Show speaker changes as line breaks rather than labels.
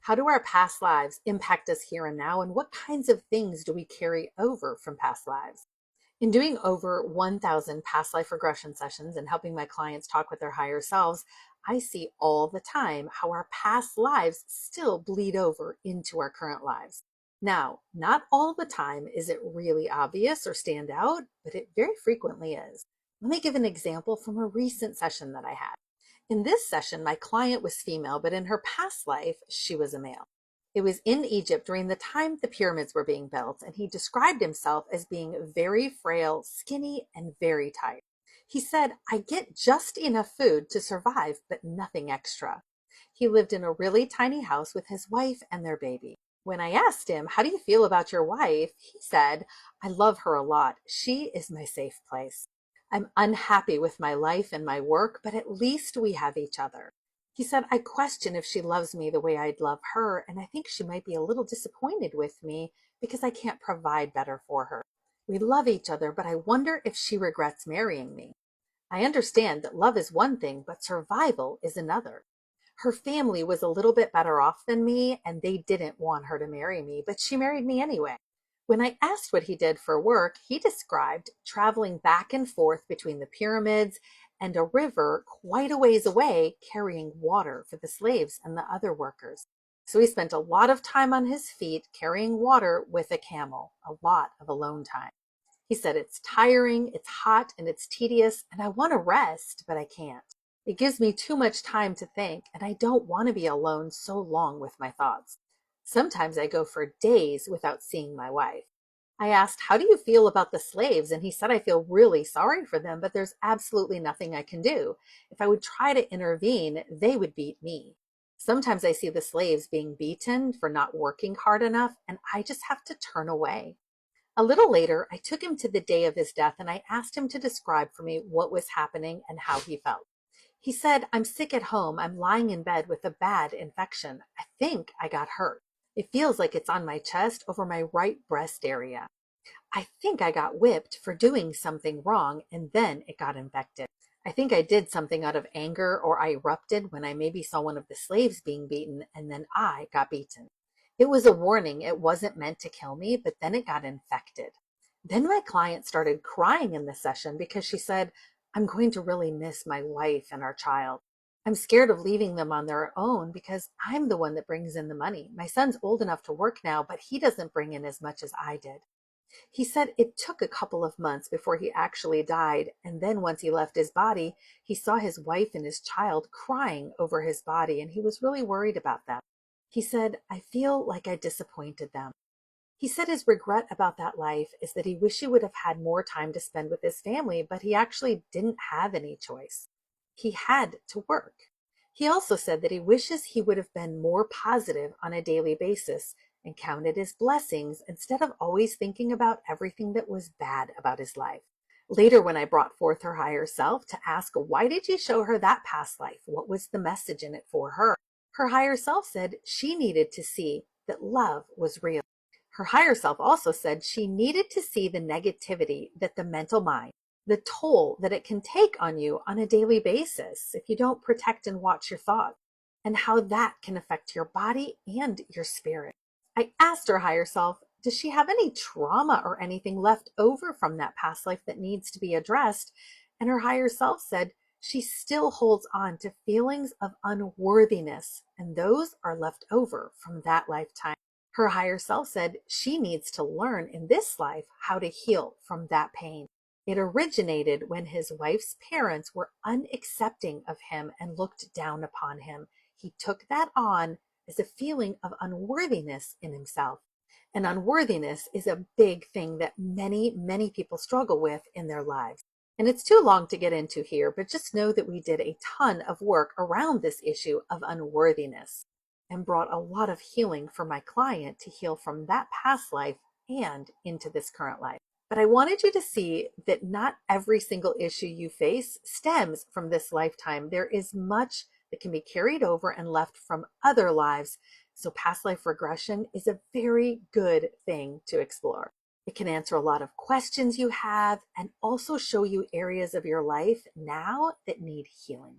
How do our past lives impact us here and now? And what kinds of things do we carry over from past lives? In doing over 1,000 past life regression sessions and helping my clients talk with their higher selves, I see all the time how our past lives still bleed over into our current lives. Now, not all the time is it really obvious or stand out, but it very frequently is. Let me give an example from a recent session that I had. In this session, my client was female, but in her past life, she was a male. It was in Egypt during the time the pyramids were being built, and he described himself as being very frail, skinny, and very tired. He said, I get just enough food to survive, but nothing extra. He lived in a really tiny house with his wife and their baby. When I asked him, how do you feel about your wife? He said, I love her a lot. She is my safe place. I'm unhappy with my life and my work, but at least we have each other. He said, I question if she loves me the way I'd love her, and I think she might be a little disappointed with me because I can't provide better for her. We love each other, but I wonder if she regrets marrying me. I understand that love is one thing, but survival is another. Her family was a little bit better off than me, and they didn't want her to marry me, but she married me anyway. When I asked what he did for work, he described traveling back and forth between the pyramids and a river quite a ways away, carrying water for the slaves and the other workers. So he spent a lot of time on his feet carrying water with a camel, a lot of alone time. He said, it's tiring, it's hot, and it's tedious, and I want to rest, but I can't. It gives me too much time to think, and I don't want to be alone so long with my thoughts. Sometimes I go for days without seeing my wife. I asked, how do you feel about the slaves? And he said, I feel really sorry for them, but there's absolutely nothing I can do. If I would try to intervene, they would beat me. Sometimes I see the slaves being beaten for not working hard enough, and I just have to turn away. A little later, I took him to the day of his death and I asked him to describe for me what was happening and how he felt. He said, I'm sick at home. I'm lying in bed with a bad infection. I think I got hurt. It feels like it's on my chest over my right breast area. I think I got whipped for doing something wrong and then it got infected. I think I did something out of anger or I erupted when I maybe saw one of the slaves being beaten and then I got beaten. It was a warning. It wasn't meant to kill me, but then it got infected. Then my client started crying in the session because she said, I'm going to really miss my wife and our child. I'm scared of leaving them on their own because I'm the one that brings in the money. My son's old enough to work now, but he doesn't bring in as much as I did. He said it took a couple of months before he actually died, and then once he left his body, he saw his wife and his child crying over his body, and he was really worried about them. He said, I feel like I disappointed them. He said his regret about that life is that he wished he would have had more time to spend with his family, but he actually didn't have any choice. He had to work. He also said that he wishes he would have been more positive on a daily basis and counted his blessings instead of always thinking about everything that was bad about his life. Later, when I brought forth her higher self to ask, why did you show her that past life? What was the message in it for her? Her higher self said she needed to see that love was real. Her higher self also said she needed to see the negativity that the mental mind, the toll that it can take on you on a daily basis if you don't protect and watch your thoughts, and how that can affect your body and your spirit. I asked her higher self, does she have any trauma or anything left over from that past life that needs to be addressed? And her higher self said she still holds on to feelings of unworthiness, and those are left over from that lifetime. Her higher self said she needs to learn in this life how to heal from that pain. It originated when his wife's parents were unaccepting of him and looked down upon him. He took that on as a feeling of unworthiness in himself. And unworthiness is a big thing that many people struggle with in their lives. And it's too long to get into here, but just know that we did a ton of work around this issue of unworthiness and brought a lot of healing for my client to heal from that past life and into this current life. But I wanted you to see that not every single issue you face stems from this lifetime. There is much that can be carried over and left from other lives. So past life regression is a very good thing to explore. It can answer a lot of questions you have and also show you areas of your life now that need healing.